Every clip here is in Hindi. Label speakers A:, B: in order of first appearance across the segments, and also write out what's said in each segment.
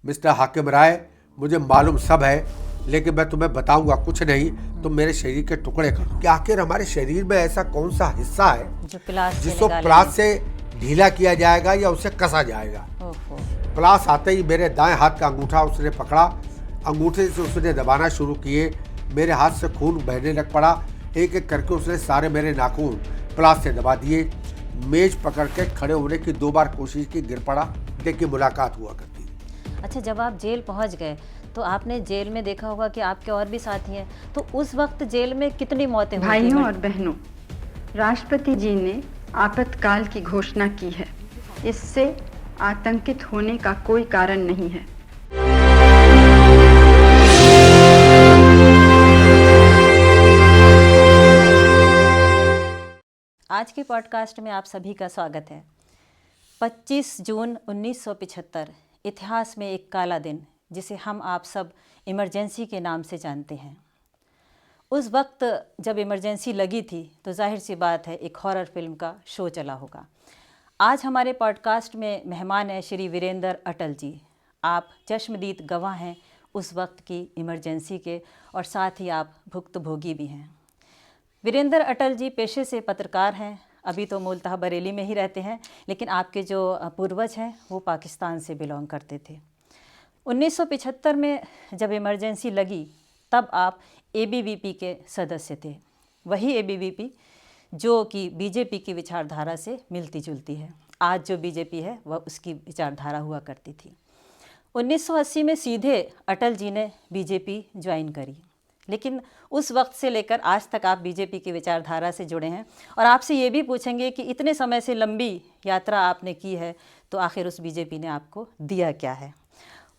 A: मिस्टर हाकिम राय, मुझे मालूम सब है, लेकिन मैं तुम्हें बताऊंगा कुछ नहीं। तुम मेरे शरीर के टुकड़े कर दो कि आखिर हमारे शरीर में ऐसा कौन सा हिस्सा है जिसको प्लास से ढीला किया जाएगा या उसे कसा जाएगा। प्लास आते ही मेरे दाएं हाथ का अंगूठा उसने पकड़ा, अंगूठे से उसने दबाना शुरू किए, मेरे हाथ से खून बहने लग पड़ा। एक एक करके उसने सारे मेरे नाखून प्लास से दबा दिए। मेज पकड़ के खड़े होने की 2 बार कोशिश की, गिर पड़ा। देखिए मुलाकात हुआ करती।
B: अच्छा, जब आप जेल पहुंच गए तो आपने जेल में देखा होगा कि आपके और भी साथी हैं, तो उस वक्त जेल में कितनी मौतें हुई?
C: भाइयों और बहनों, राष्ट्रपति जी ने आपातकाल की घोषणा की है। इससे आतंकित होने का कोई कारण नहीं है।
B: आज के पॉडकास्ट में आप सभी का स्वागत है। 25 जून 1975 इतिहास में एक काला दिन, जिसे हम आप सब इमरजेंसी के नाम से जानते हैं। उस वक्त जब इमरजेंसी लगी थी तो जाहिर सी बात है एक हॉरर फिल्म का शो चला होगा। आज हमारे पॉडकास्ट में मेहमान हैं श्री वीरेंद्र अटल जी। आप चश्मदीद गवाह हैं उस वक्त की इमरजेंसी के, और साथ ही आप भुक्तभोगी भी हैं। वीरेंद्र अटल जी पेशे से पत्रकार हैं, अभी तो मूलतः बरेली में ही रहते हैं, लेकिन आपके जो पूर्वज हैं वो पाकिस्तान से बिलोंग करते थे। 1975 में जब इमरजेंसी लगी तब आप एबीवीपी के सदस्य थे, वही एबीवीपी जो कि बीजेपी की विचारधारा से मिलती जुलती है। आज जो बीजेपी है वह उसकी विचारधारा हुआ करती थी। 1980 में सीधे अटल जी ने बीजेपी ज्वाइन करी, लेकिन उस वक्त से लेकर आज तक आप बीजेपी की विचारधारा से जुड़े हैं। और आपसे ये भी पूछेंगे कि इतने समय से लंबी यात्रा आपने की है, तो आखिर उस बीजेपी ने आपको दिया क्या है।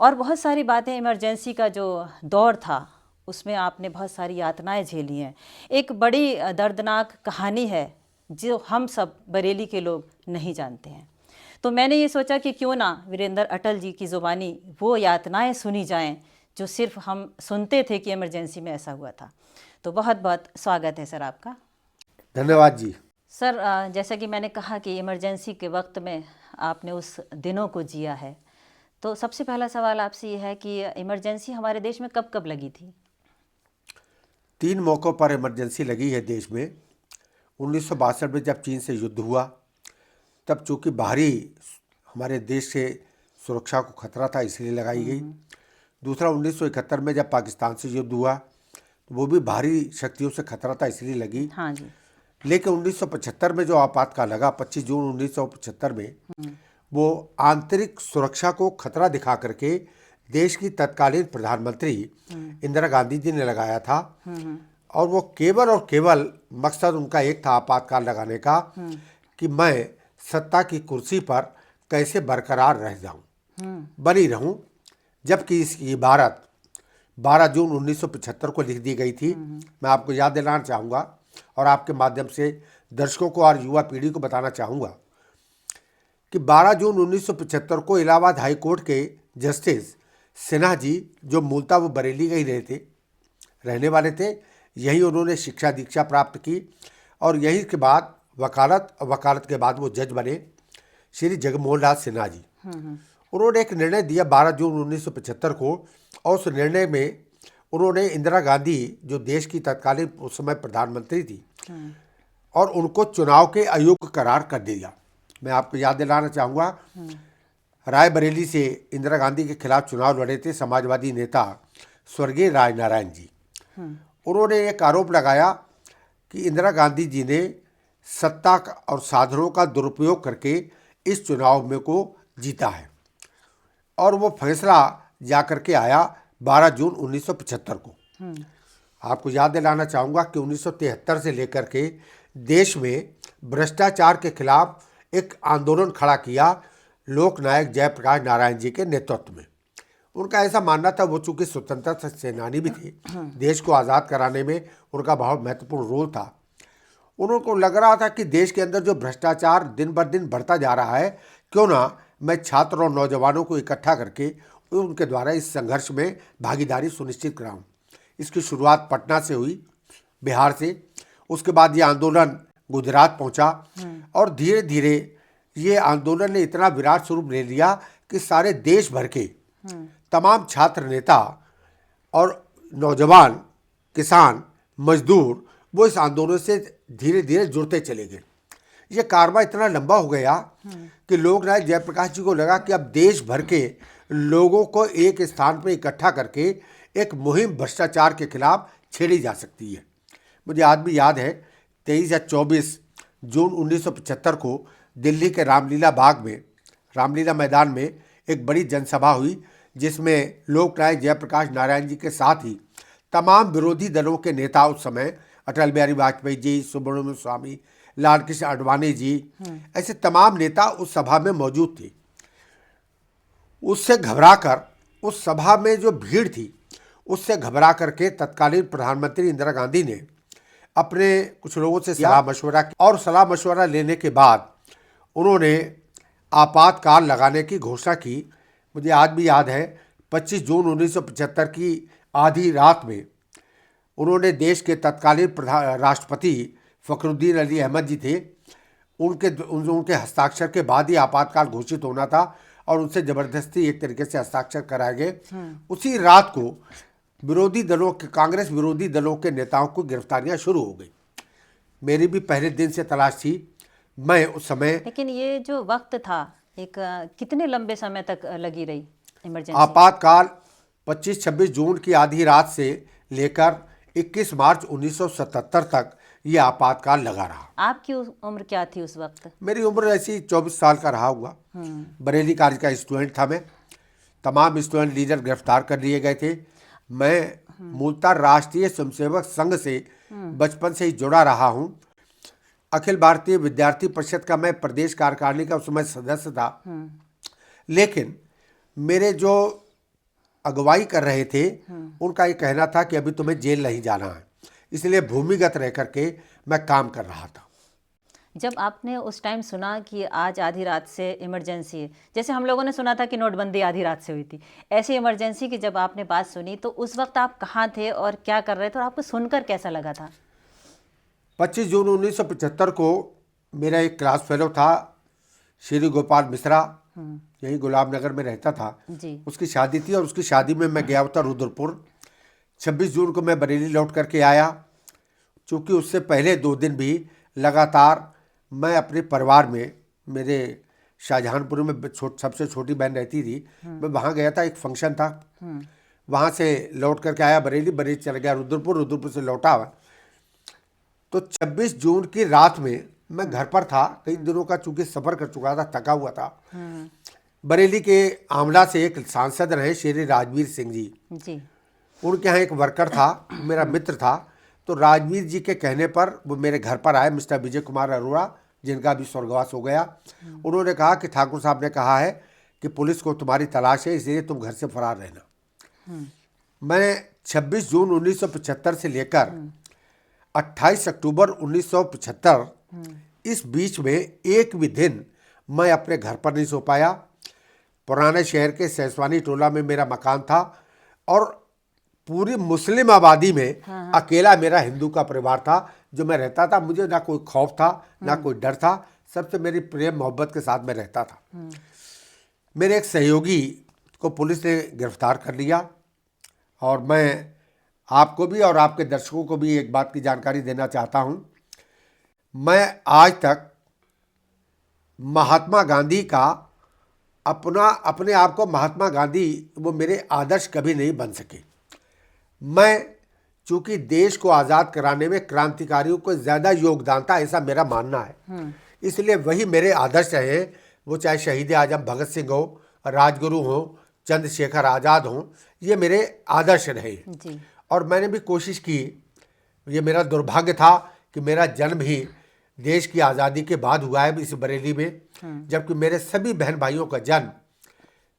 B: और बहुत सारी बातें, इमरजेंसी का जो दौर था उसमें आपने बहुत सारी यातनाएं झेली हैं। एक बड़ी दर्दनाक कहानी है जो हम सब बरेली के लोग नहीं जानते हैं। तो मैंने ये सोचा कि क्यों ना वीरेंद्र अटल जी की ज़ुबानी वो यातनाएं सुनी जाएं जो सिर्फ हम सुनते थे कि इमरजेंसी में ऐसा हुआ था। तो बहुत बहुत स्वागत है सर आपका।
A: धन्यवाद जी।
B: सर, जैसा कि मैंने कहा कि इमरजेंसी के वक्त में आपने उस दिनों को जिया है, तो सबसे पहला सवाल आपसे ये है कि इमरजेंसी हमारे देश में कब कब लगी थी?
A: 3 मौक़ों पर इमरजेंसी लगी है देश में। 1962 में जब चीन से युद्ध हुआ, तब चूँकि बाहरी हमारे देश से सुरक्षा को खतरा था इसलिए लगाई गई। दूसरा 1971 में जब पाकिस्तान से युद्ध हुआ तो वो भी बाहरी शक्तियों से खतरा था इसलिए लगी।
B: हाँ जी।
A: लेकिन 1975 में जो आपातकाल लगा, 25 जून 1975 में, वो आंतरिक सुरक्षा को खतरा दिखा करके देश की तत्कालीन प्रधानमंत्री इंदिरा गांधी जी ने लगाया था। और वो केवल और केवल मकसद उनका एक था आपातकाल लगाने का कि मैं सत्ता की कुर्सी पर कैसे बरकरार रह जाऊं, बनी रहूं। जबकि इसकी इबारत 12 जून 1975 को लिख दी गई थी। मैं आपको याद दिलाना चाहूँगा और आपके माध्यम से दर्शकों को और युवा पीढ़ी को बताना चाहूँगा कि 12 जून 1975 को इलाहाबाद हाई कोर्ट के जस्टिस सिन्हा जी, जो मूलतः वो बरेली के ही रहने वाले थे, यहीं उन्होंने शिक्षा दीक्षा प्राप्त की और यहीं के बाद वकालत के बाद वो जज बने, श्री जगमोहन लाल सिन्हा जी। उन्होंने एक निर्णय दिया 12 जून 1975 को, और उस निर्णय में उन्होंने इंदिरा गांधी, जो देश की तत्कालीन उस समय प्रधानमंत्री थी, और उनको चुनाव के अयोग्य करार कर दिया। मैं आपको याद दिलाना चाहूँगा, रायबरेली से इंदिरा गांधी के खिलाफ चुनाव लड़े थे समाजवादी नेता स्वर्गीय राय नारायण जी। उन्होंने एक आरोप लगाया कि इंदिरा गांधी जी ने सत्ता और साधनों का दुरुपयोग करके इस चुनाव में को जीता है, और वो फैसला जा करके आया 12 जून 1975 को। आपको याद दिलाना चाहूँगा कि 1973 से लेकर के देश में भ्रष्टाचार के खिलाफ एक आंदोलन खड़ा किया लोकनायक जयप्रकाश नारायण जी के नेतृत्व में। उनका ऐसा मानना था, वो चूँकि स्वतंत्रता सेनानी भी थे, देश को आज़ाद कराने में उनका बहुत महत्वपूर्ण रोल था। उनको लग रहा था कि देश के अंदर जो भ्रष्टाचार दिन ब दिन बढ़ता जा रहा है, क्यों ना मैं छात्र और नौजवानों को इकट्ठा करके उनके द्वारा इस संघर्ष में भागीदारी सुनिश्चित कराऊं। इसकी शुरुआत पटना से हुई, बिहार से। उसके बाद ये आंदोलन गुजरात पहुंचा और धीरे धीरे ये आंदोलन ने इतना विराट स्वरूप ले लिया कि सारे देश भर के तमाम छात्र नेता और नौजवान, किसान, मजदूर वो इस आंदोलन से धीरे धीरे जुड़ते चले गए। ये कारवां इतना लंबा हो गया कि लोकनायक जयप्रकाश जी को लगा कि अब देश भर के लोगों को एक स्थान पर इकट्ठा करके एक मुहिम भ्रष्टाचार के खिलाफ छेड़ी जा सकती है। मुझे आज भी याद है 23 या 24 जून 1975 को दिल्ली के रामलीला मैदान में एक बड़ी जनसभा हुई, जिसमें लोकनायक जयप्रकाश नारायण जी के साथ ही तमाम विरोधी दलों के नेता उस समय अटल बिहारी वाजपेयी जी, सुब्रमण्यम स्वामी, लालकृष्ण आडवाणी जी, ऐसे तमाम नेता उस सभा में मौजूद थे। उससे घबराकर, उस सभा में जो भीड़ थी उससे घबरा करके तत्कालीन प्रधानमंत्री इंदिरा गांधी ने अपने कुछ लोगों से सलाह मशवरा किया और सलाह मशवरा लेने के बाद उन्होंने आपातकाल लगाने की घोषणा की। मुझे आज भी याद है 25 जून 1975 की आधी रात में उन्होंने देश के तत्कालीन राष्ट्रपति फखरुद्दीन अली अहमद जी थे, उनके हस्ताक्षर के बाद ही आपातकाल घोषित होना था और उनसे ज़बरदस्ती एक तरीके से हस्ताक्षर कराए गए। उसी रात को कांग्रेस विरोधी दलों के नेताओं को गिरफ्तारियां शुरू हो गई। मेरी भी पहले दिन से तलाश थी। मैं उस समय,
B: लेकिन ये जो वक्त था एक कितने लंबे समय तक लगी रही इमरजेंसी?
A: आपातकाल 25-26 जून की आधी रात से लेकर 21 मार्च 1977 तक ये आपातकाल लगा रहा।
B: आपकी उम्र क्या थी उस वक्त?
A: मेरी उम्र ऐसी 24 साल का रहा हुआ। बरेली कॉलेज का स्टूडेंट था मैं। तमाम स्टूडेंट लीडर गिरफ्तार कर लिए गए थे। मैं मूलतः राष्ट्रीय स्वयंसेवक संघ से बचपन से ही जुड़ा रहा हूँ। अखिल भारतीय विद्यार्थी परिषद का मैं प्रदेश कार्यकारिणी का उस समय सदस्य था। लेकिन मेरे जो अगुवाई कर रहे थे उनका ये कहना था कि अभी तुम्हें जेल नहीं जाना है, इसलिए भूमिगत रह करके मैं काम कर रहा था।
B: जब आपने उस टाइम सुना कि आज आधी रात से इमरजेंसी है, जैसे हम लोगों ने सुना था कि नोटबंदी आधी रात से हुई थी, ऐसी इमरजेंसी की जब आपने बात सुनी तो उस वक्त आप कहाँ थे और क्या कर रहे थे और आपको सुनकर कैसा लगा था?
A: 25 जून 1975 को मेरा एक क्लास फेलो था श्री गोपाल मिश्रा, यही गुलाब नगर में रहता था
B: जी।
A: उसकी शादी थी और उसकी शादी में मैं गया था रुद्रपुर। 26 जून को मैं बरेली लौट करके आया। चूँकि उससे पहले 2 दिन भी लगातार मैं अपने परिवार में, मेरे शाहजहानपुर में सबसे छोटी बहन रहती थी, मैं वहाँ गया था, एक फंक्शन था, वहाँ से लौट करके आया बरेली चला गया रुद्रपुर से लौटा। तो 26 जून की रात में मैं घर पर था, कई दिनों का चूँकि सफ़र कर चुका था, थका हुआ था। बरेली के आमला से एक सांसद रहे श्री राजवीर सिंह जी, उनके यहाँ एक वर्कर था, मेरा मित्र था। तो राजवीर जी के कहने पर वो मेरे घर पर आए, मिस्टर विजय कुमार अरोड़ा, जिनका भी स्वर्गवास हो गया। उन्होंने कहा कि ठाकुर साहब ने कहा है कि पुलिस को तुम्हारी तलाश है, इसलिए तुम घर से फरार रहना। मैं 26 जून 1975 से लेकर 28 अक्टूबर 1975 इस बीच में एक भी दिन मैं अपने घर पर नहीं सो पाया। पुराने शहर के सैसवानी टोला में मेरा मकान था और पूरी मुस्लिम आबादी में अकेला मेरा हिंदू का परिवार था जो मैं रहता था। मुझे ना कोई खौफ था ना कोई डर था, सबसे मेरी प्रेम मोहब्बत के साथ मैं रहता था। मेरे एक सहयोगी को पुलिस ने गिरफ्तार कर लिया और मैं आपको भी और आपके दर्शकों को भी एक बात की जानकारी देना चाहता हूं। मैं आज तक महात्मा गांधी का अपने आप को महात्मा गांधी वो मेरे आदर्श कभी नहीं बन सके। मैं चूंकि देश को आज़ाद कराने में क्रांतिकारियों को ज़्यादा योगदान था, ऐसा मेरा मानना है, इसलिए वही मेरे आदर्श रहे। वो चाहे शहीद आजम भगत सिंह हो, राजगुरु हो, चंद्रशेखर आज़ाद हो, ये मेरे आदर्श रहे
B: जी।
A: और मैंने भी कोशिश की। ये मेरा दुर्भाग्य था कि मेरा जन्म ही देश की आज़ादी के बाद हुआ है इस बरेली में, जबकि मेरे सभी बहन भाइयों का जन्म,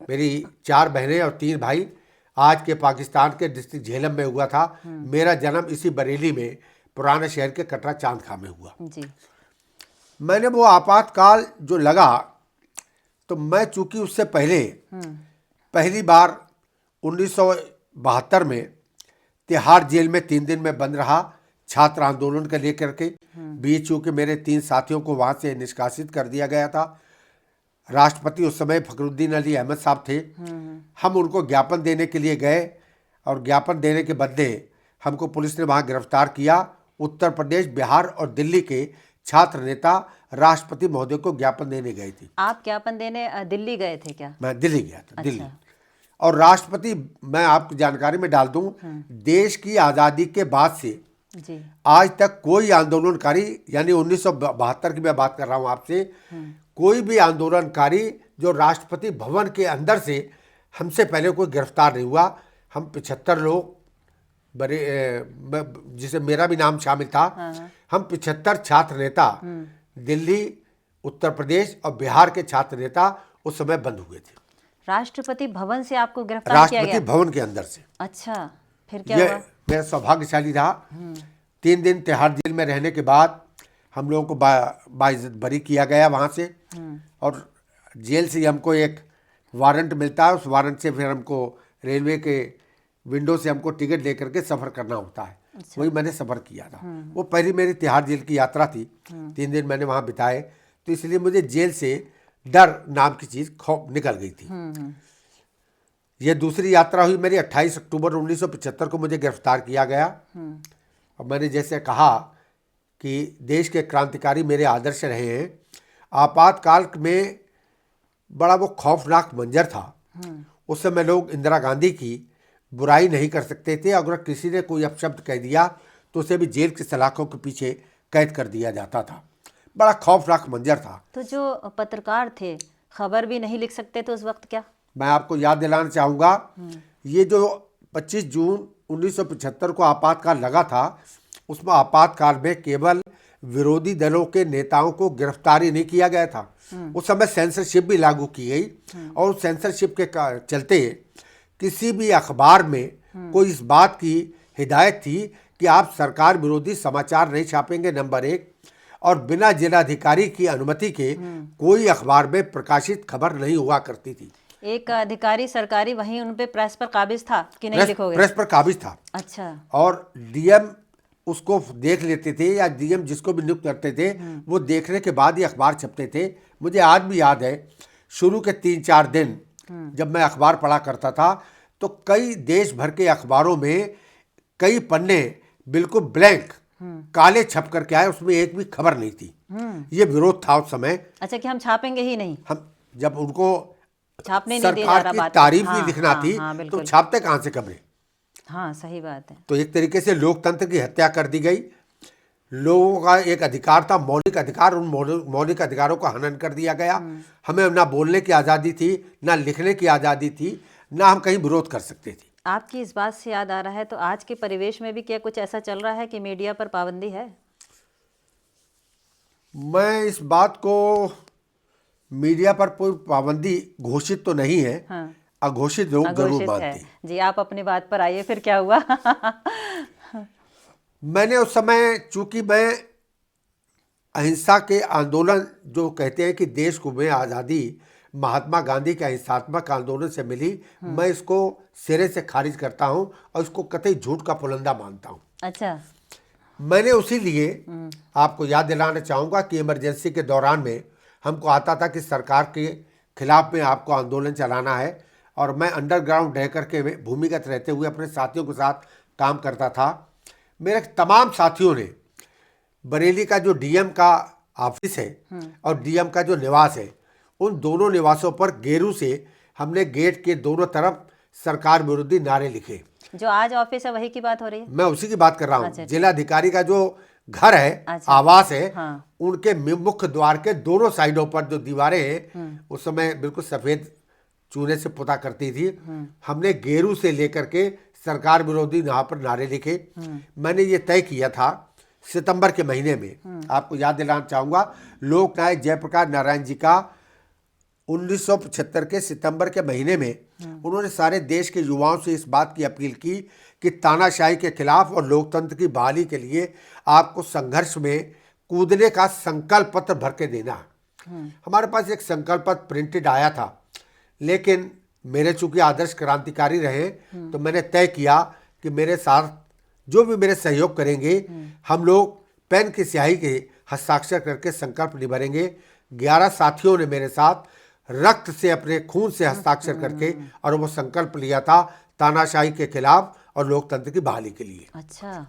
A: मेरी 4 बहनें और 3 भाई, आज के पाकिस्तान के डिस्ट्रिक्ट झेलम में हुआ था। मेरा जन्म इसी बरेली में पुराने शहर के कटरा चांद खां में हुआ
B: जी।
A: मैंने वो आपातकाल जो लगा, तो मैं चूंकि उससे पहले पहली बार 1972 में तिहाड़ जेल में 3 दिन में बंद रहा छात्र आंदोलन का लेकर के। बीच चूंकि मेरे 3 साथियों को वहाँ से निष्कासित कर दिया गया था, राष्ट्रपति उस समय फखरुद्दीन अली अहमद साहब थे। हम उनको ज्ञापन देने के लिए गए और ज्ञापन देने के बदले हमको पुलिस ने वहाँ गिरफ्तार किया। उत्तर प्रदेश, बिहार और दिल्ली के छात्र नेता राष्ट्रपति महोदय को ज्ञापन देने गए थे।
B: आप ज्ञापन देने दिल्ली गए थे क्या?
A: मैं दिल्ली गया था।
B: अच्छा।
A: दिल्ली। और राष्ट्रपति, मैं आपकी जानकारी में डाल दूं, देश की आज़ादी के बाद से
B: जी
A: आज तक कोई आंदोलनकारी, यानी 1972 की मैं बात कर रहा हूं आपसे, कोई भी आंदोलनकारी जो राष्ट्रपति भवन के अंदर से हमसे पहले कोई गिरफ्तार नहीं हुआ। हम 75 लोग, बड़े जिसे मेरा भी नाम शामिल था, हम 75 छात्र नेता दिल्ली, उत्तर प्रदेश और बिहार के छात्र नेता उस समय बंद हुए थे।
B: राष्ट्रपति भवन से आपको गिरफ्तार किया गया?
A: राष्ट्रपति भवन के अंदर से।
B: अच्छा, फिर क्या
A: ये
B: हुआ?
A: मेरा सौभाग्यशाली रहा। 3 दिन तिहाड़ जेल में रहने के बाद हम लोगों को बाइज्जत बरी किया गया वहाँ से। और जेल से हमको एक वारंट मिलता है, उस वारंट से फिर हमको रेलवे के विंडो से हमको टिकट लेकर के सफ़र करना होता है। वही मैंने सफ़र किया था। वो पहली मेरी तिहाड़ जेल की यात्रा थी। 3 दिन मैंने वहाँ बिताए, तो इसलिए मुझे जेल से डर नाम की चीज़ खौफ निकल गई थी। ये दूसरी यात्रा हुई मेरी। 28 अक्टूबर 1975 को मुझे गिरफ्तार किया गया। और मैंने जैसे कहा कि देश के क्रांतिकारी मेरे आदर्श रहे हैं। आपातकाल में बड़ा वो खौफनाक मंजर था। उस समय लोग इंदिरा गांधी की बुराई नहीं कर सकते थे। अगर किसी ने कोई अपशब्द कह दिया तो उसे भी जेल की सलाखों के पीछे कैद कर दिया जाता था। बड़ा खौफनाक मंजर था।
B: तो जो पत्रकार थे खबर भी नहीं लिख सकते थे उस वक्त क्या?
A: मैं आपको याद दिलाना चाहूँगा, ये जो 25 जून 1975 को आपातकाल लगा था, उसमें आपातकाल में केवल विरोधी दलों के नेताओं को गिरफ्तारी नहीं किया गया था। उस समय सेंसरशिप भी लागू की गई। और उस सेंसरशिप के चलते किसी भी अखबार में कोई इस बात की हिदायत थी कि आप सरकार विरोधी समाचार नहीं छापेंगे, नंबर 1। और बिना जिलाधिकारी की अनुमति के कोई अखबार में प्रकाशित खबर नहीं हुआ करती थी।
B: एक अधिकारी सरकारी वहीं उन पे प्रेस पर काबिज था कि नहीं लिखोगे?
A: प्रेस पर काबिज था।
B: अच्छा।
A: और डीएम उसको देख लेते थे, या डीएम जिसको भी नियुक्त करते थे वो देखने के बाद ही अखबार छपते थे। मुझे आज भी याद है, शुरू के 3-4 दिन जब मैं अखबार पढ़ा करता था तो कई देश भर के अखबारों में कई पन्ने बिल्कुल ब्लैंक काले छप करके आए, उसमें एक भी खबर नहीं थी। ये विरोध था उस समय।
B: अच्छा, कि हम छापेंगे ही नहीं।
A: हम जब उनको
B: छापने नहीं दिया जा
A: सरकार
B: रहा
A: की
B: बात।
A: तारीफ
B: हाँ,
A: ही लिखना
B: हाँ,
A: थी,
B: हाँ,
A: तो
B: बिल्कुल।
A: छापते कहाँ से खबरें?
B: हाँ, सही बात है।
A: तो एक तरीके से लोकतंत्र की हत्या कर दी गई। लोगों का एक अधिकार था, मौलिक अधिकार, उन मौलिक अधिकारों का हनन कर दिया गया। हमें ना बोलने की आज़ादी थी, ना लिखने की आज़ादी थी, ना हम कहीं विरोध कर सकते थे।
B: आपकी इस बात से याद आ रहा है, तो आज के परिवेश में भी क्या कुछ ऐसा चल रहा है कि मीडिया पर पाबंदी है?
A: मैं इस बात को, मीडिया पर कोई पाबंदी घोषित तो नहीं है।
B: हाँ।
A: अघोषित लोग जरूर
B: अघोषित
A: मानते
B: है।
A: हैं।
B: जी, आप अपनी बात पर आइए, फिर क्या हुआ?
A: मैंने उस समय, चूंकि मैं अहिंसा के आंदोलन जो कहते हैं कि देश को में आज़ादी महात्मा गांधी के अहिंसात्मक आंदोलन से मिली, मैं इसको सिरे से खारिज करता हूं और इसको कतई झूठ का पुलंदा मानता हूं।
B: अच्छा।
A: मैंने उसी लिए आपको याद दिलाना चाहूँगा कि इमरजेंसी के दौरान में हमको आता था कि सरकार के खिलाफ में आपको आंदोलन चलाना है, और मैं अंडरग्राउंड रह करके भूमिगत रहते हुए अपने साथियों के साथ काम करता था। मेरे तमाम साथियों ने बरेली का जो डीएम का ऑफिस है और डीएम का जो निवास है, उन दोनों निवासों पर गेरू से हमने गेट के दोनों तरफ सरकार विरोधी नारे लिखे।
B: जो आज ऑफिस है वही की बात हो रही है?
A: मैं उसी की बात कर रहा हूँ।
B: अच्छा,
A: जिलाधिकारी का जो घर है,
B: अच्छा,
A: आवास है,
B: हाँ।
A: उनके मुख्य द्वार के दोनों साइडों पर जो दीवारें हैं, उस समय बिल्कुल सफेद चूने से पुता करती थी। हमने गेरू से लेकर के सरकार विरोधी यहाँ पर नारे लिखे। मैंने ये तय किया था सितंबर के महीने में। आपको याद दिलाना चाहूँगा, लोक नायक जयप्रकाश नारायण जी का 1975 के सितंबर के महीने में उन्होंने सारे देश के युवाओं से इस बात की अपील की कि तानाशाही के खिलाफ और लोकतंत्र की बहाली के लिए आपको संघर्ष में कूदने का संकल्प पत्र भर के देना। हमारे पास एक संकल्प पत्र प्रिंटेड आया था, लेकिन मेरे चूंकि आदर्श क्रांतिकारी रहे तो मैंने तय किया कि मेरे साथ जो भी मेरे सहयोग करेंगे, हम लोग पेन की स्याही के हस्ताक्षर करके संकल्प निभाएंगे। 11 साथियों ने मेरे साथ रक्त से, अपने खून से हस्ताक्षर करके, और वो संकल्प लिया था तानाशाही के खिलाफ और लोकतंत्र की बहाली के लिए।
B: अच्छा।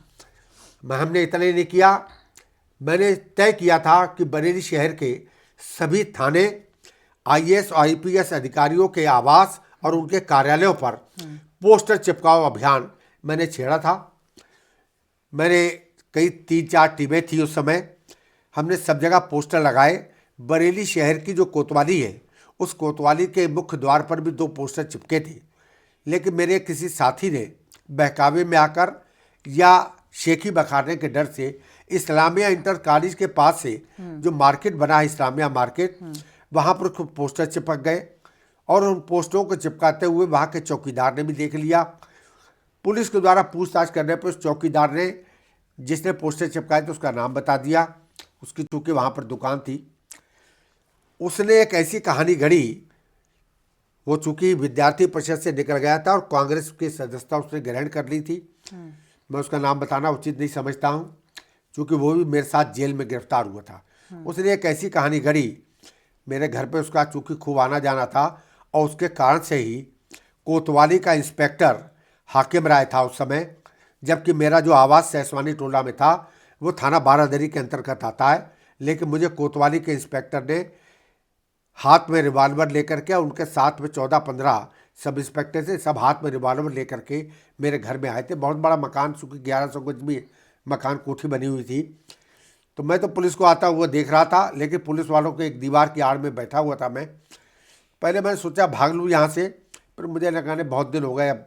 A: हमने इतना ही नहीं किया, मैंने तय किया था कि बरेली शहर के सभी थाने, आईएएस और आईपीएस अधिकारियों के आवास और उनके कार्यालयों पर पोस्टर चिपकाओ अभियान मैंने छेड़ा था। मैंने कई 3-4 टीमें थी उस समय, हमने सब जगह पोस्टर लगाए। बरेली शहर की जो कोतवाली है, उस कोतवाली के मुख्य द्वार पर भी 2 पोस्टर चिपके थे, लेकिन मेरे किसी साथी ने बहकावे में आकर या शेखी बखारने के डर से इस्लामिया इंटर कॉलेज के पास से जो मार्केट बना है, इस्लामिया मार्केट, वहाँ पर कुछ पोस्टर चिपक गए, और उन पोस्टरों को चिपकाते हुए वहाँ के चौकीदार ने भी देख लिया। पुलिस के द्वारा पूछताछ करने पर उस चौकीदार ने, जिसने पोस्टर चिपकाए थे, उसका नाम बता दिया। उसकी चूँकि वहाँ पर दुकान थी, उसने एक ऐसी कहानी गढ़ी, वो चूँकि विद्यार्थी परिषद से निकल गया था और कांग्रेस की सदस्यता उसने ग्रहण कर ली थी। मैं उसका नाम बताना उचित नहीं समझता हूँ, क्योंकि वो भी मेरे साथ जेल में गिरफ्तार हुआ था। उसने एक ऐसी कहानी गढ़ी, मेरे घर पे उसका चूँकि खूब आना जाना था, और उसके कारण से ही कोतवाली का इंस्पेक्टर हाकिम राय था उस समय, जबकि मेरा जो आवास सहसवानी टोला में था वो थाना बारादरी के अंतर्गत आता है। लेकिन मुझे कोतवाली के इंस्पेक्टर ने हाथ में रिवॉल्वर लेकर के, उनके साथ में 14-15 सब इंस्पेक्टर से, सब हाथ में रिवॉल्वर लेकर के मेरे घर में आए थे। बहुत बड़ा मकान, चूँकि 1100 गज में मकान, कोठी बनी हुई थी। तो मैं तो पुलिस को आता हुआ देख रहा था, लेकिन पुलिस वालों के एक दीवार की आड़ में बैठा हुआ था मैं। पहले मैंने सोचा भाग लूँ यहाँ से, पर मुझे लगा ने बहुत दिन हो गए, अब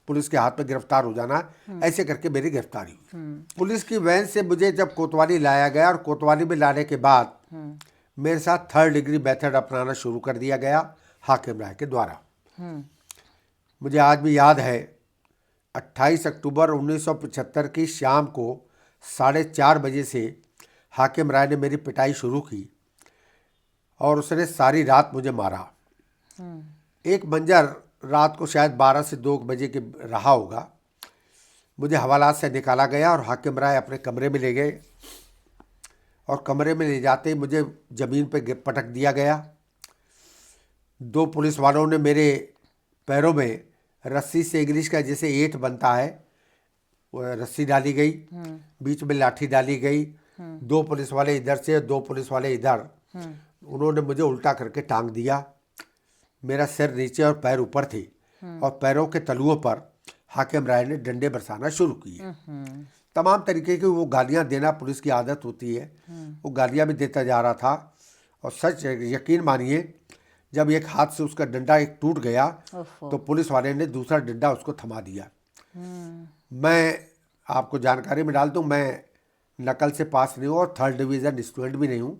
A: पुलिस के हाथ में गिरफ्तार हो जाना। ऐसे करके मेरी गिरफ्तारी हुई। पुलिस की वैन से मुझे जब कोतवाली लाया गया, और कोतवाली में लाने के बाद मेरे साथ 3rd डिग्री मेथड अपनाना शुरू कर दिया गया हाकिम राय के द्वारा। मुझे आज भी याद है, 28 अक्टूबर 1975 की शाम को 4:30 बजे से हाकिम राय ने मेरी पिटाई शुरू की, और उसने सारी रात मुझे मारा। एक मंजर रात को शायद 12 से 2 बजे के रहा होगा। मुझे हवालात से निकाला गया और हाकिम राय अपने कमरे में ले गए, और कमरे में ले जाते ही मुझे ज़मीन पर पटक दिया गया। 2 पुलिस वालों ने मेरे पैरों में रस्सी से, इंग्लिश का जैसे 8 बनता है, वो रस्सी डाली गई, बीच में लाठी डाली गई। 2 पुलिस वाले इधर से, 2 पुलिस वाले इधर, उन्होंने मुझे उल्टा करके टांग दिया। मेरा सिर नीचे और पैर ऊपर थे, और पैरों के तलुओं पर हाकिम राय ने डंडे बरसाना शुरू किए। तमाम तरीके की वो गालियां देना पुलिस की आदत होती है, वो गालियां भी देता जा रहा था। और सच यकीन मानिए, जब एक हाथ से उसका डंडा एक टूट गया, तो पुलिस वाले ने दूसरा डंडा उसको थमा दिया। मैं आपको जानकारी में डाल दूं, मैं नकल से पास नहीं हूँ और 3rd डिवीज़न स्टूडेंट भी नहीं हूँ।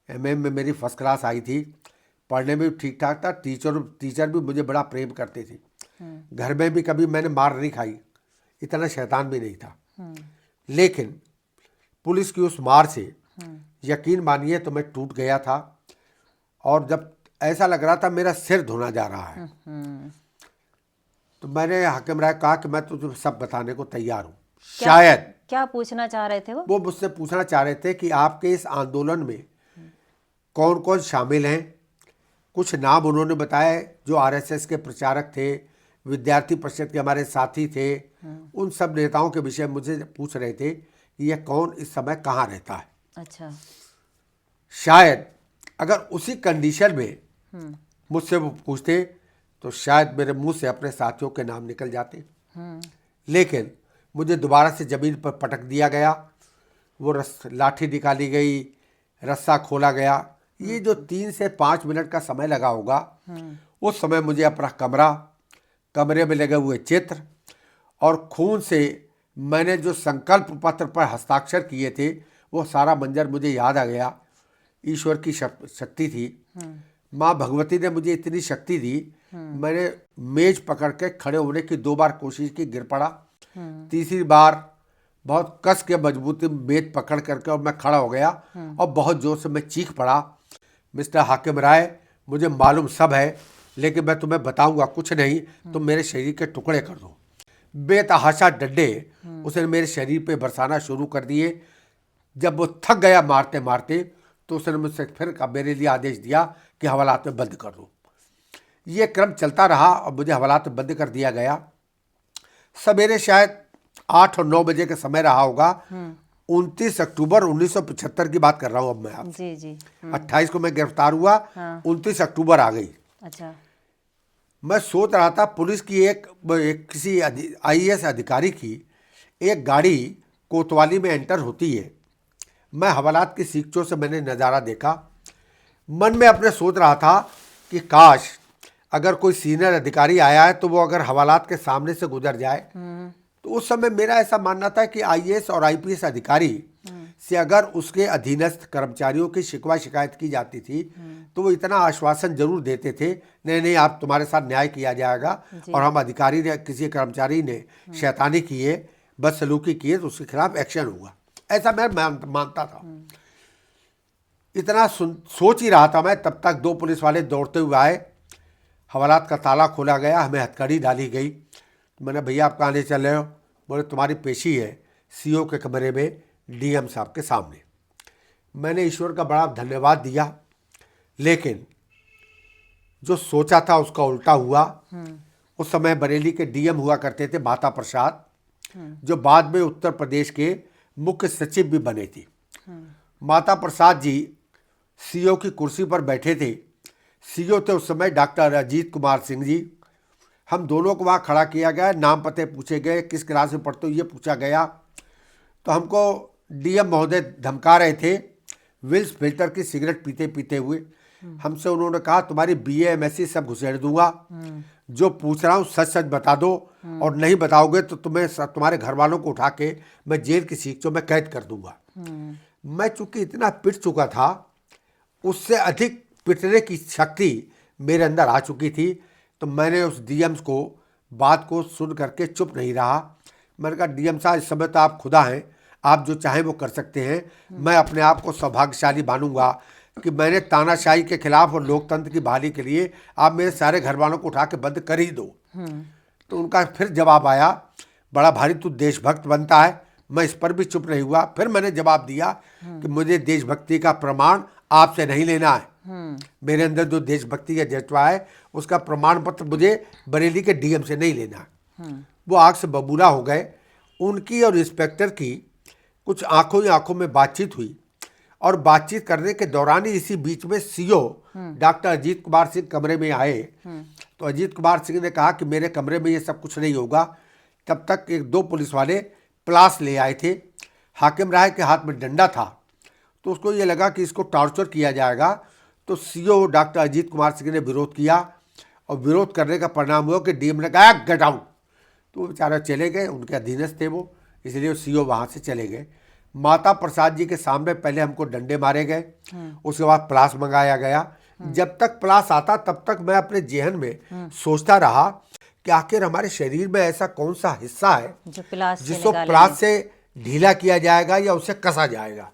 A: एमए में मेरी फर्स्ट क्लास आई थी, पढ़ने में भी ठीक ठाक था। टीचर भी मुझे बड़ा प्रेम करते थे। घर में भी कभी मैंने मार नहीं खाई, इतना शैतान भी नहीं था। लेकिन पुलिस की उस मार से यकीन मानिए तो मैं टूट गया था, और जब ऐसा लग रहा था मेरा सिर धुना जा रहा है, तो मैंने हाकिम राय कहा कि मैं तुझे सब बताने को तैयार हूँ। शायद
B: क्या पूछना चाह रहे थे
A: वो मुझसे पूछना चाह रहे थे कि आपके इस आंदोलन में कौन कौन शामिल हैं। कुछ नाम उन्होंने बताए जो आरएसएस के प्रचारक थे, विद्यार्थी परिषद के हमारे साथी थे। उन सब नेताओं के विषय मुझे पूछ रहे थे कि यह कौन इस समय कहाँ रहता है।
B: अच्छा।
A: शायद अगर उसी कंडीशन में मुझसे वो पूछते तो शायद मेरे मुंह से अपने साथियों के नाम निकल जाते। लेकिन मुझे दोबारा से ज़मीन पर पटक दिया गया, वो लाठी निकाली गई, रस्सा खोला गया। ये जो 3 से 5 मिनट का समय लगा होगा, उस समय मुझे अपना कमरे में लगे हुए चित्र और खून से मैंने जो संकल्प पत्र पर हस्ताक्षर किए थे, वो सारा मंजर मुझे याद आ गया। ईश्वर की शक्ति थी, माँ भगवती ने मुझे इतनी शक्ति दी। मैंने मेज पकड़ के खड़े होने की 2 बार कोशिश की, गिर पड़ा। तीसरी बार बहुत कस के मजबूती मेज पकड़ करके और मैं खड़ा हो गया और बहुत जोर से मैं चीख पड़ा, मिस्टर हाकिम राय, मुझे मालूम सब है, लेकिन मैं तुम्हें बताऊंगा कुछ नहीं, तुम मेरे शरीर के टुकड़े कर दो। बेतहाशा डंडे उसने मेरे शरीर पे बरसाना शुरू कर दिए। जब वो थक गया मारते मारते, तो उसने मुझसे फिर मेरे लिए आदेश दिया कि हवालात में बंद कर दो। ये क्रम चलता रहा और मुझे हवालात में बंद कर दिया गया। सवेरे शायद 8 और 9 बजे का समय रहा होगा। 29 अक्टूबर 1975 की बात कर रहा हूँ अब मैं आप।
B: जी जी।
A: 28 को मैं गिरफ्तार हुआ।
B: हाँ।
A: 29 अक्टूबर आ गई।
B: अच्छा।
A: मैं सोच रहा था पुलिस की एक किसी आईएएस अधिकारी की एक गाड़ी कोतवाली में एंटर होती है। मैं हवालात की सीखचों से मैंने नज़ारा देखा। मन में अपने सोच रहा था कि काश अगर कोई सीनियर अधिकारी आया है तो वो अगर हवालात के सामने से गुजर जाए। तो उस समय मेरा ऐसा मानना था कि आईएएस और आईपीएस अधिकारी से अगर उसके अधीनस्थ कर्मचारियों की शिकवा शिकायत की जाती थी तो वो इतना आश्वासन जरूर देते थे, नहीं नहीं आप तुम्हारे साथ न्याय किया जाएगा, और हम अधिकारी ने किसी कर्मचारी ने शैतानी की है, बदसलूकी की है तो उसके खिलाफ एक्शन होगा, ऐसा मैं मानता था। इतना सोच ही रहा था मैं, तब तक 2 पुलिस वाले दौड़ते हुए आए। हवालात का ताला खोला गया, हमें हथकड़ी डाली गई। मैंने भैया आप कहाँ ले चल रहे हो? बोले तुम्हारी पेशी है सीओ के कमरे में डीएम साहब के सामने। मैंने ईश्वर का बड़ा धन्यवाद दिया, लेकिन जो सोचा था उसका उल्टा हुआ। उस समय बरेली के डीएम हुआ करते थे माता प्रसाद, जो बाद में उत्तर प्रदेश के मुख्य सचिव भी बने थे। माता प्रसाद जी सीओ की कुर्सी पर बैठे थे। सीओ थे उस समय डॉक्टर अजीत कुमार सिंह जी। हम दोनों को वहाँ खड़ा किया गया, नाम पते पूछे गए, किस क्लास में पढ़ते हो ये पूछा गया। तो हमको डीएम महोदय धमका रहे थे विल्स फिल्टर की सिगरेट पीते पीते हुए। हमसे उन्होंने कहा तुम्हारी बीए एमएससी सब घुसेड़ दूंगा, जो पूछ रहा हूँ सच सच बता दो, और नहीं बताओगे तो तुम्हारे घर वालों को उठा के मैं जेल की सीखचों में कैद कर दूंगा। मैं चूंकि इतना पिट चुका था, उससे अधिक पिटने की शक्ति मेरे अंदर आ चुकी थी। तो मैंने उस डीएम को बात को सुन करके चुप नहीं रहा। मैंने कहा डीएम साहब इस समय तो आप खुदा हैं, आप जो चाहें वो कर सकते हैं। मैं अपने आप को सौभाग्यशाली मानूंगा कि मैंने तानाशाही के खिलाफ और लोकतंत्र की बहाली के लिए आप मेरे सारे घर वालों को उठा के बंद कर ही दो। तो उनका फिर जवाब आया, बड़ा भारी तू देशभक्त बनता है। मैं इस पर भी चुप नहीं हुआ। फिर मैंने जवाब दिया कि मुझे देशभक्ति का प्रमाण आपसे नहीं लेना है। मेरे अंदर जो देशभक्ति का जज्बा है उसका प्रमाण पत्र मुझे बरेली के डीएम से नहीं लेना है। वो आग से बबूला हो गए। उनकी और इंस्पेक्टर की कुछ आंखों ही आंखों में बातचीत हुई, और बातचीत करने के दौरान ही इसी बीच में सीओ डॉक्टर अजीत कुमार सिंह कमरे में आए। तो अजीत कुमार सिंह ने कहा कि मेरे कमरे में ये सब कुछ नहीं होगा। तब तक 1-2 पुलिस वाले प्लास ले आए थे। हाकिम राय के हाथ में डंडा था, तो उसको ये लगा कि इसको टॉर्चर किया जाएगा। तो सीओ डॉक्टर अजीत कुमार सिंह ने विरोध किया, और विरोध करने का परिणाम हुआ कि डीएम ने कहा गेट आउट। तो वो बेचारा चले गए, उनके अधीनस्थ थे वो, इसलिए सीओ वहाँ से चले गए। माता प्रसाद जी के सामने पहले हमको डंडे मारे गए, उसके बाद प्लास मंगाया गया। जब तक प्लास आता तब तक मैं अपने जेहन में सोचता रहा कि आखिर हमारे शरीर में ऐसा कौन सा हिस्सा है जिसको प्लास से ढीला किया जाएगा या उसे कसा जाएगा।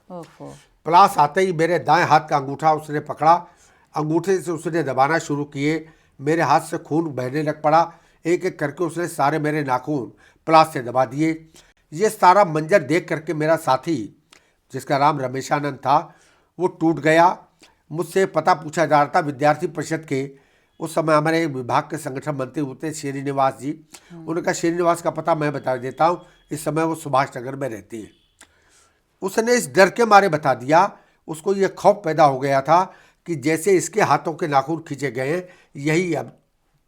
A: प्लास आते ही मेरे दाएं हाथ का अंगूठा उसने पकड़ा, अंगूठे से उसने दबाना शुरू किए। मेरे हाथ से खून बहने लग पड़ा। एक एक करके उसने सारे मेरे नाखून प्लास से दबा दिए। ये सारा मंजर देख करके मेरा साथी, जिसका नाम रमेशानंद था, वो टूट गया। मुझसे पता पूछा जा रहा था विद्यार्थी परिषद के उस समय हमारे विभाग के संगठन मंत्री होते श्रीनिवास जी। उनका श्रीनिवास का पता मैं बता देता हूँ, इस समय वो सुभाष नगर में रहती है। उसने इस डर के मारे बता दिया, उसको ये खौफ पैदा हो गया था कि जैसे इसके हाथों के नाखून खींचे गए हैं, यही अब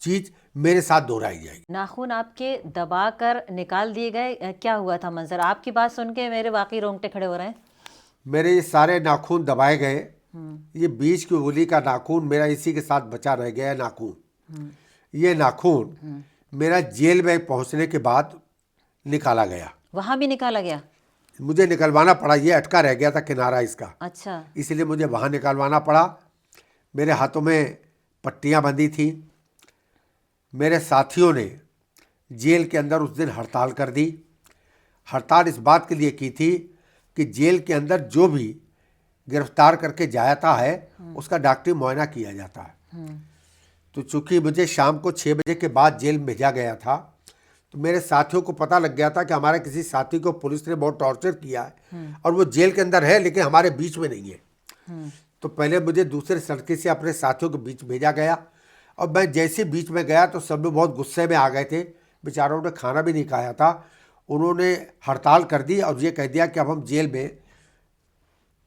A: चीज़ मेरे साथ दोहराई जाएगी।
B: नाखून आपके दबा कर निकाल दिए गए, क्या हुआ था मंजर? आपकी बात सुन के मेरे वाकई रोंगटे खड़े हो रहे हैं।
A: मेरे ये सारे नाखून दबाए गए। ये बीच की उंगली का नाखून मेरा इसी के साथ बचा रह गया नाखून। ये नाखून मेरा जेल में पहुंचने के बाद निकाला गया।
B: वहाँ भी निकाला गया?
A: मुझे निकलवाना पड़ा, ये अटका रह गया था किनारा इसका।
B: अच्छा।
A: इसलिए मुझे वहाँ निकलवाना पड़ा। मेरे हाथों में पट्टियाँ बंधी थी। मेरे साथियों ने जेल के अंदर उस दिन हड़ताल कर दी। हड़ताल इस बात के लिए की थी कि जेल के अंदर जो भी गिरफ्तार करके जाता है उसका डॉक्टरी मुआयना किया जाता है। तो चूँकि मुझे शाम को 6 बजे के बाद जेल में भेजा गया था, तो मेरे साथियों को पता लग गया था कि हमारे किसी साथी को पुलिस ने बहुत टॉर्चर किया है और वो जेल के अंदर है लेकिन हमारे बीच में नहीं है। तो पहले मुझे दूसरे सड़के से अपने साथियों के बीच भेजा गया और मैं जैसे बीच में गया तो सब लोग बहुत गुस्से में आ गए थे। बेचारों ने खाना भी नहीं खाया था। उन्होंने हड़ताल कर दी और ये कह दिया कि अब हम जेल में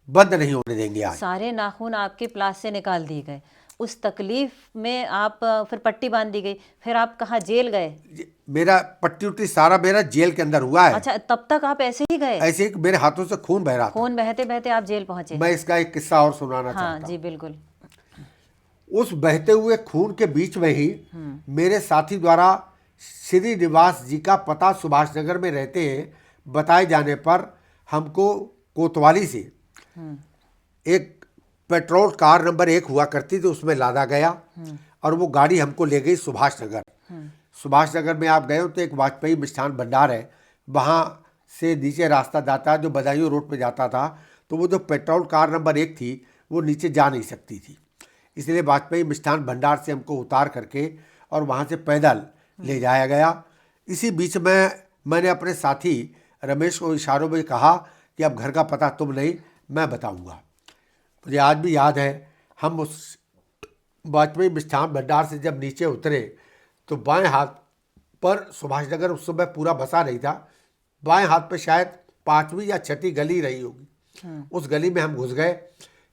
A: बंद नहीं होने देंगे आज।
B: सारे नाखून आपके प्लास से निकाल दिए गए। उस तकलीफ में आप फिर पट्टी बांध दी गई, फिर आप कहाँ जेल गए?
A: मेरा पट्टी उट्टी सारा मेरा जेल के अंदर हुआ है।
B: अच्छा, तब तक आप ऐसे ही गए?
A: ऐसे ही मेरे हाथों से खून बह रहा था।
B: खून बहते बहते आप जेल पहुंचे?
A: मैं इसका एक किस्सा और सुनाना
B: हाँ
A: चाहता
B: जी,
A: हूँ।
B: बिल्कुल।
A: उस बहते हुए खून के बीच में ही मेरे साथी द्वारा श्रीनिवास जी का पता सुभाष नगर में रहते हैं बताए जाने पर हमको कोतवाली से एक पेट्रोल कार नंबर 1 हुआ करती थी, उसमें लादा गया और वो गाड़ी हमको ले गई सुभाष नगर। सुभाष नगर में आप गए हो तो एक वाजपेयी मिष्ठान भंडार है, वहाँ से नीचे रास्ता जाता है जो बदायूं रोड पे जाता था। तो वो जो पेट्रोल कार नंबर 1 थी वो नीचे जा नहीं सकती थी, इसलिए वाजपेयी मिष्ठान भंडार से हमको उतार करके और वहाँ से पैदल ले जाया गया। इसी बीच में मैंने अपने साथी रमेश को इशारों में कहा कि अब घर का पता तुम नहीं, मैं बताऊंगा। मुझे आज भी याद है, हम उस वाजपेयी मिष्ठान भंडार से जब नीचे उतरे तो बाएं हाथ पर सुभाष नगर उस समय पूरा बसा नहीं था, बाएं हाथ पे शायद 5वीं या 6ठी गली रही होगी। उस गली में हम घुस गए।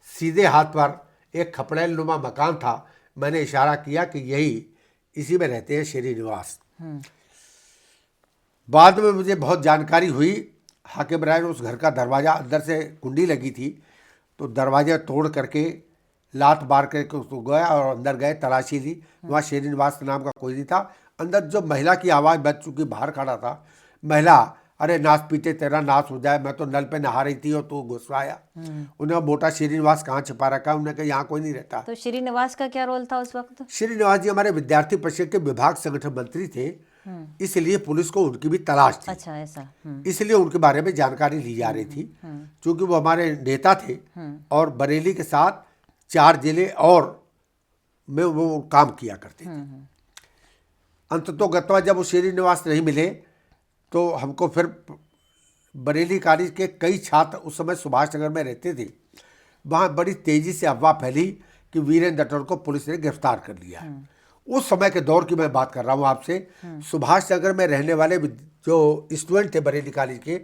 A: सीधे हाथ पर एक खपड़ेल नुमा मकान था। मैंने इशारा किया कि यही इसी में रहते हैं श्रीनिवास। बाद में मुझे बहुत जानकारी हुई, हाकिम राय ने उस घर का दरवाज़ा अंदर से कुंडी लगी थी तो दरवाज़ा तोड़ करके लात मार करके उसको गया और अंदर गए, तलाशी ली। वहाँ श्रीनिवास नाम का कोई नहीं था। अंदर जो महिला की आवाज़ बच चुकी, बाहर खड़ा था महिला, अरे नाच पीटे तेरा नाच हो जाए, मैं तो नल पे नहा रही थी और तू गुस्साया। उन्हें मोटा श्रीनिवास कहाँ छिपा रखा है, उन्होंने कहा यहाँ कोई नहीं रहता।
B: तो श्रीनिवास का क्या रोल था उस वक्त?
A: श्रीनिवास जी हमारे विद्यार्थी परिषद के विभाग संगठन मंत्री थे, इसलिए पुलिस को उनकी भी तलाश थी।
B: अच्छा, ऐसा।
A: इसलिए उनके बारे में जानकारी ली जा रही थी, क्योंकि वो हमारे नेता थे और बरेली के साथ 4 जिले और में वो काम किया करते थे। अंततोगत्वा जब वो श्रीनिवास नहीं मिले तो हमको फिर बरेली कॉलेज के कई छात्र उस समय सुभाष नगर में रहते थे, वहाँ बड़ी तेजी से अफवाह फैली कि वीरेंद्र राठौर को पुलिस ने गिरफ्तार कर लिया है। उस समय के दौर की मैं बात कर रहा हूँ आपसे। सुभाष नगर में रहने वाले जो स्टूडेंट थे बरेली कॉलेज के,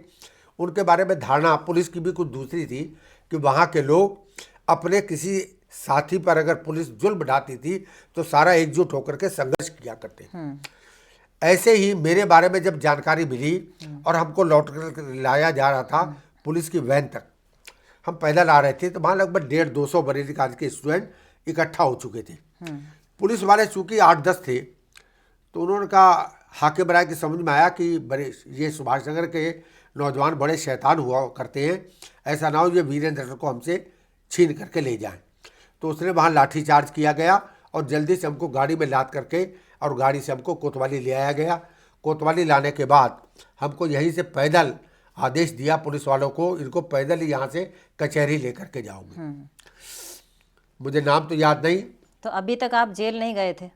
A: उनके बारे में धारणा पुलिस की भी कुछ दूसरी थी कि वहाँ के लोग अपने किसी साथी पर अगर पुलिस जुल्म ढाती थी तो सारा एकजुट होकर के संघर्ष किया करते। ऐसे ही मेरे बारे में जब जानकारी मिली और हमको लौट कर लाया जा रहा था पुलिस की वैन तक, हम पैदल आ रहे थे तो वहाँ लगभग 150-200 बरेली कॉलेज के स्टूडेंट इकट्ठा हो चुके थे। पुलिस वाले चूँकि 8-10 थे तो उन्होंने कहा, हाकिम राय की समझ में आया कि ये सुभाष नगर के नौजवान बड़े शैतान हुआ करते हैं, ऐसा ना हो ये वीरेंद्र राठौर को हमसे छीन करके ले जाएं। तो उसने वहाँ लाठीचार्ज किया गया और जल्दी से हमको गाड़ी में लाद करके और गाड़ी से हमको कोतवाली ले आया गया। कोतवाली लाने के बाद हमको यहीं से पैदल आदेश दिया पुलिस वालों को, इनको पैदल ही यहाँ से कचहरी लेकर के जाओगे। मुझे नाम तो याद नहीं।
B: तो अभी तक आप जेल नहीं गए थे,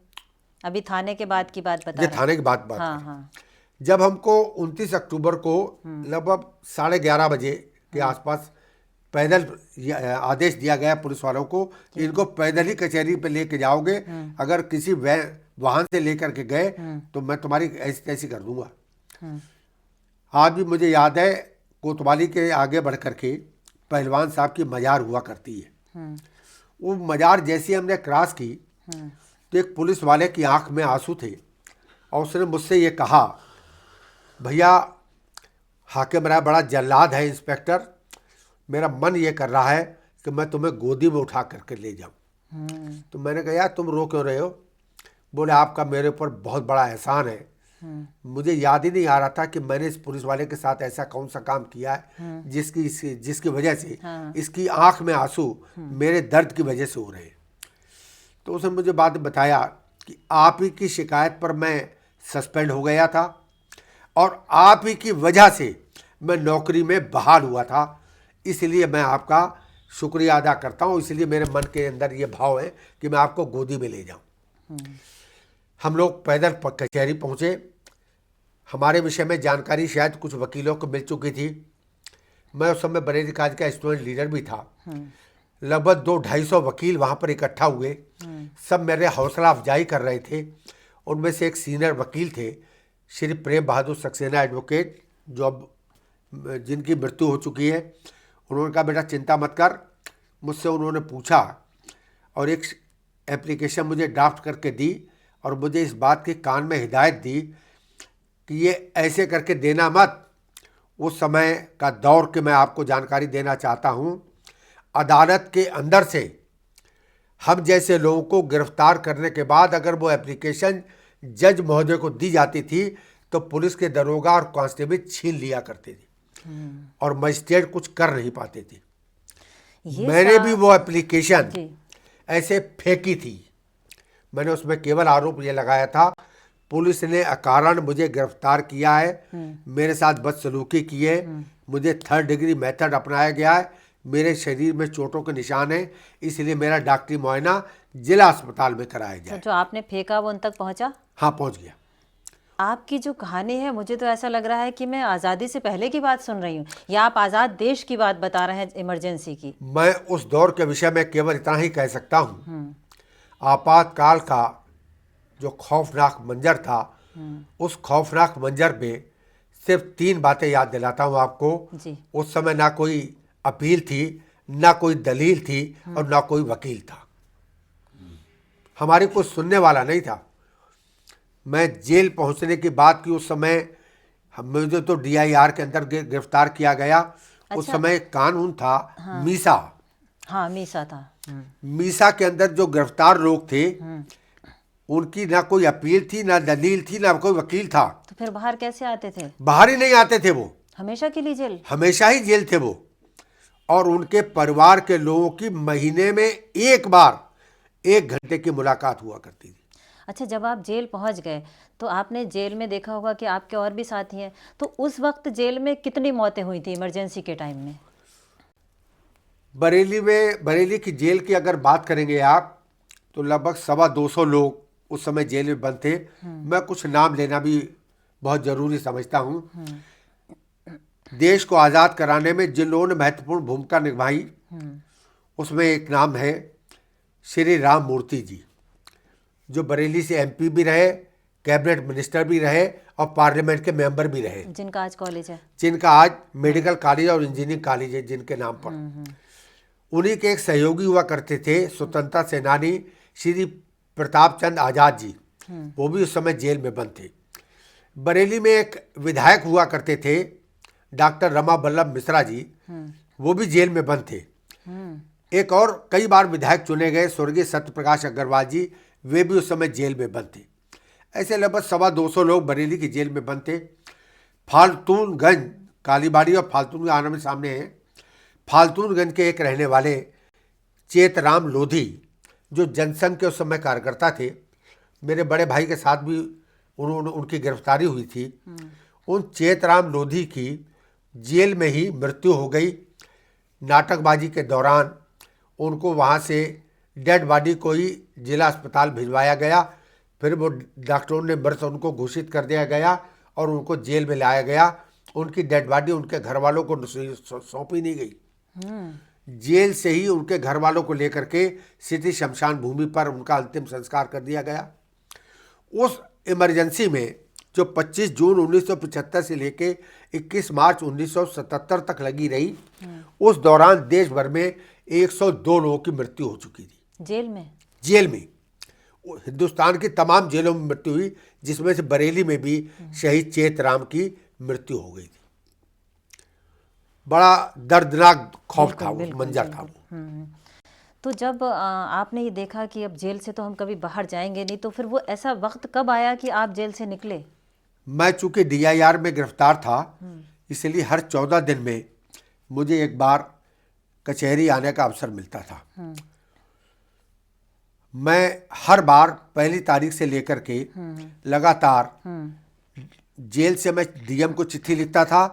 B: अभी थाने के बाद की बात बता
A: ये
B: रहे
A: थाने की बात
B: हैं। हाँ हाँ।
A: जब हमको 29 अक्टूबर को लगभग 11:30 बजे के आसपास पैदल आदेश दिया गया पुलिस वालों को, इनको पैदल ही कचहरी पे लेके जाओगे, अगर किसी वाहन से लेकर के गए तो मैं तुम्हारी ऐसी तैसी कर दूंगा। आज भी मुझे याद है, कोतवाली के आगे बढ़ करके पहलवान साहब की मजार हुआ करती है। वो मजार जैसी हमने क्रॉस की तो एक पुलिस वाले की आंख में आंसू थे और उसने मुझसे ये कहा, भैया हाकिम राय बड़ा जल्लाद है इंस्पेक्टर, मेरा मन ये कर रहा है कि मैं तुम्हें गोदी में उठा करके ले जाऊं। तो मैंने कहा, यार तुम रो क्यों रहे हो? बोले, आपका मेरे ऊपर बहुत बड़ा एहसान है। मुझे याद ही नहीं आ रहा था कि मैंने इस पुलिस वाले के साथ ऐसा कौन सा काम किया है जिसकी वजह से इसकी आंख में आंसू मेरे दर्द की वजह से हो रहे हैं। तो उसने मुझे बाद में बताया कि आप ही की शिकायत पर मैं सस्पेंड हो गया था और आप ही की वजह से मैं नौकरी में बहाल हुआ था, इसलिए मैं आपका शुक्रिया अदा करता हूँ। इसलिए मेरे मन के अंदर ये भाव है कि मैं आपको गोदी में ले जाऊँ। हम लोग पैदल कचहरी पहुँचे। हमारे विषय में जानकारी शायद कुछ वकीलों को मिल चुकी थी। मैं उस समय बरेली कॉलेज का स्टूडेंट लीडर भी था। लगभग 200-250 वकील वहाँ पर इकट्ठा हुए। सब मेरे हौसला अफजाई कर रहे थे। उनमें से एक सीनियर वकील थे श्री प्रेम बहादुर सक्सेना एडवोकेट, जो अब जिनकी मृत्यु हो चुकी है। उन्होंने कहा बेटा चिंता मत कर। मुझसे उन्होंने पूछा और एक एप्लीकेशन मुझे ड्राफ्ट करके दी और मुझे इस बात की कान में हिदायत दी कि ये ऐसे करके देना मत। उस समय का दौर के मैं आपको जानकारी देना चाहता हूँ। अदालत के अंदर से हम जैसे लोगों को गिरफ्तार करने के बाद अगर वो एप्लीकेशन जज महोदय को दी जाती थी तो पुलिस के दरोगा और कांस्टेबल छीन लिया करते थे और मजिस्ट्रेट कुछ कर नहीं पाते थे। मैंने भी वो एप्लीकेशन ऐसे फेंकी थी। मैंने उसमें केवल आरोप ये लगाया था पुलिस ने अकारण मुझे गिरफ्तार किया है, मेरे साथ बदसलूकी की है, मुझे 3rd डिग्री मेथड अपनाया गया है, मेरे शरीर में चोटों के निशान हैं, इसलिए मेरा डॉक्टरी मुआयना जिला अस्पताल में कराया जाए।
B: तो जो आपने फेंका वो उन तक पहुंचा?
A: हाँ, पहुंच गया।
B: आपकी जो कहानी है, मुझे तो ऐसा लग रहा है कि मैं आज़ादी से पहले की बात सुन रही हूँ या आप आज़ाद देश की बात बता रहे हैं, इमरजेंसी की।
A: मैं उस दौर के विषय में केवल इतना ही कह सकता हूँ, आपातकाल का जो खौफनाक मंजर था, उस खौफनाक मंजर में सिर्फ 3 बातें याद दिलाता हूँ आपको
B: जी।
A: उस समय ना कोई अपील थी, ना कोई दलील थी और ना कोई वकील था। हमारी कोई सुनने वाला नहीं था। मैं जेल पहुंचने की बात की उस समय मुझे तो DIR के अंदर गिरफ्तार किया गया। उस समय कानून था मीसा।
B: हाँ, मीसा था।
A: मीसा के अंदर जो गिरफ्तार लोग थे उनकी ना कोई अपील थी, ना दलील थी, ना कोई वकील था।
B: तो फिर बाहर कैसे आते थे?
A: बाहर ही नहीं आते थे वो,
B: हमेशा के लिए जेल?
A: हमेशा ही जेल थे वो। और उनके परिवार के लोगों की महीने में एक बार 1 घंटे की मुलाकात हुआ करती थी।
B: अच्छा, जब आप जेल पहुंच गए तो आपने जेल में देखा होगा कि आपके और भी साथी हैं, तो उस वक्त जेल में कितनी मौतें हुई थी इमरजेंसी के टाइम में?
A: बरेली की जेल की अगर बात करेंगे आप तो लगभग 225 लोग उस समय जेल में बंद थे। मैं कुछ नाम लेना भी बहुत ज़रूरी समझता हूँ। देश को आज़ाद कराने में जिन लोगों ने महत्वपूर्ण भूमिका निभाई उसमें एक नाम है श्री राम मूर्ति जी, जो बरेली से MP भी रहे, कैबिनेट मिनिस्टर भी रहे और पार्लियामेंट के मेंबर भी रहे,
B: जिनका आज कॉलेज है,
A: जिनका आज मेडिकल कॉलेज और इंजीनियरिंग कॉलेज है जिनके नाम पर। उन्हीं के एक सहयोगी हुआ करते थे स्वतंत्रता सेनानी श्री प्रताप चंद आज़ाद जी, वो भी उस समय जेल में बंद थे। बरेली में एक विधायक हुआ करते थे डॉक्टर रमा वल्लभ मिश्रा जी, वो भी जेल में बंद थे। एक और कई बार विधायक चुने गए स्वर्गीय सत्यप्रकाश अग्रवाल जी, वे भी उस समय जेल में बंद थे। ऐसे लगभग 225 लोग बरेली की जेल में बंद थे। फाल्तूनगंज, कालीबाड़ी और फाल्तूनगंज आमने सामने हैं। फाल्तूनगंज के एक रहने वाले चेतराम लोधी, जो जनसंघ के उस समय कार्यकर्ता थे, मेरे बड़े भाई के साथ भी उनकी गिरफ्तारी हुई थी। उन चेतराम लोधी की जेल में ही मृत्यु हो गई। नाटकबाजी के दौरान उनको वहाँ से डेड बॉडी को ही जिला अस्पताल भिजवाया गया। फिर वो डॉक्टरों ने मृत उनको घोषित कर दिया गया और उनको जेल में लाया गया। उनकी डेड बॉडी उनके घर वालों को सौंपी नहीं गई। जेल से ही उनके घर वालों को लेकर के सिटी शमशान भूमि पर उनका अंतिम संस्कार कर दिया गया। उस इमरजेंसी में जो 25 जून 1975 से लेके 21 मार्च 1977 तक लगी रही, उस दौरान देश भर में 102 लोगों की मृत्यु हो चुकी थी। जेल में हिंदुस्तान की तमाम जेलों में मृत्यु हुई, जिसमें से बरेली में भी शहीद चेतराम की मृत्यु हो गई थी। बड़ा दर्दनाक खौफ था, वो मंजर था वो।
B: तो जब आपने ये देखा कि अब जेल से तो हम कभी बाहर जाएंगे नहीं, तो फिर वो ऐसा वक्त कब आया कि आप जेल से निकले?
A: मैं चूंकि DIR में गिरफ्तार था, इसलिए हर 14 दिन में मुझे एक बार कचहरी आने का अवसर मिलता था। मैं हर बार पहली तारीख से लेकर के लगातार जेल से मैं DM को चिट्ठी लिखता था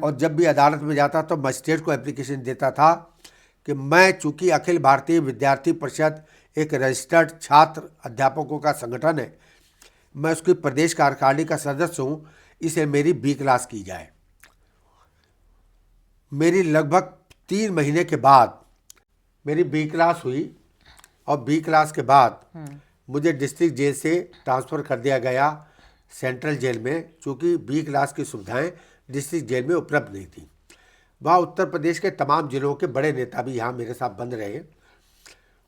A: और जब भी अदालत में जाता तो मजिस्ट्रेट को एप्लीकेशन देता था कि मैं चूंकि अखिल भारतीय विद्यार्थी परिषद एक रजिस्टर्ड छात्र अध्यापकों का संगठन है, मैं उसकी प्रदेश कार्यकारिणी का सदस्य हूँ, इसे मेरी B क्लास की जाए। मेरी लगभग 3 महीने के बाद मेरी बी क्लास हुई और बी क्लास के बाद मुझे डिस्ट्रिक्ट जेल से ट्रांसफ़र कर दिया गया सेंट्रल जेल में, क्योंकि बी क्लास की सुविधाएं डिस्ट्रिक्ट जेल में उपलब्ध नहीं थी। वहाँ उत्तर प्रदेश के तमाम जिलों के बड़े नेता भी यहाँ मेरे साथ बंद रहे।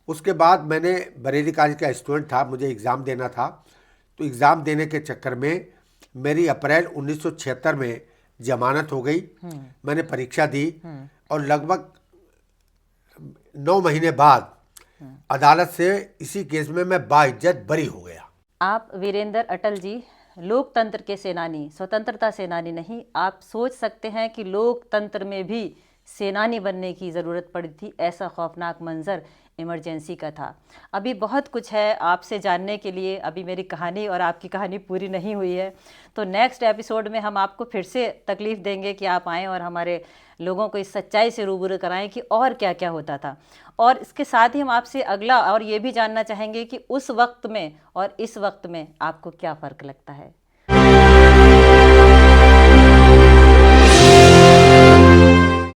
A: उसके बाद मैंने बरेली कॉलेज का स्टूडेंट था, मुझे एग्ज़ाम देना था, तो एग्ज़ाम देने के चक्कर में मेरी अप्रैल 1976 में जमानत हो गई। मैंने परीक्षा दी और लगभग 9 महीने बाद अदालत से इसी केस में मैं बाइज्जत बरी हो गया।
B: आप वीरेंद्र अटल जी लोकतंत्र के सेनानी, स्वतंत्रता सेनानी नहीं, आप सोच सकते हैं कि लोकतंत्र में भी सेनानी बनने की ज़रूरत पड़ी थी। ऐसा खौफनाक मंजर इमरजेंसी का था। अभी बहुत कुछ है आपसे जानने के लिए, अभी मेरी कहानी और आपकी कहानी पूरी नहीं हुई है, तो नेक्स्ट एपिसोड में हम आपको फिर से तकलीफ़ देंगे कि आप आएँ और हमारे लोगों को इस सच्चाई से रूबरू कराएं कि और क्या क्या होता था। और इसके साथ ही हम आपसे अगला और ये भी जानना चाहेंगे कि उस वक्त में और इस वक्त में आपको क्या फ़र्क लगता है।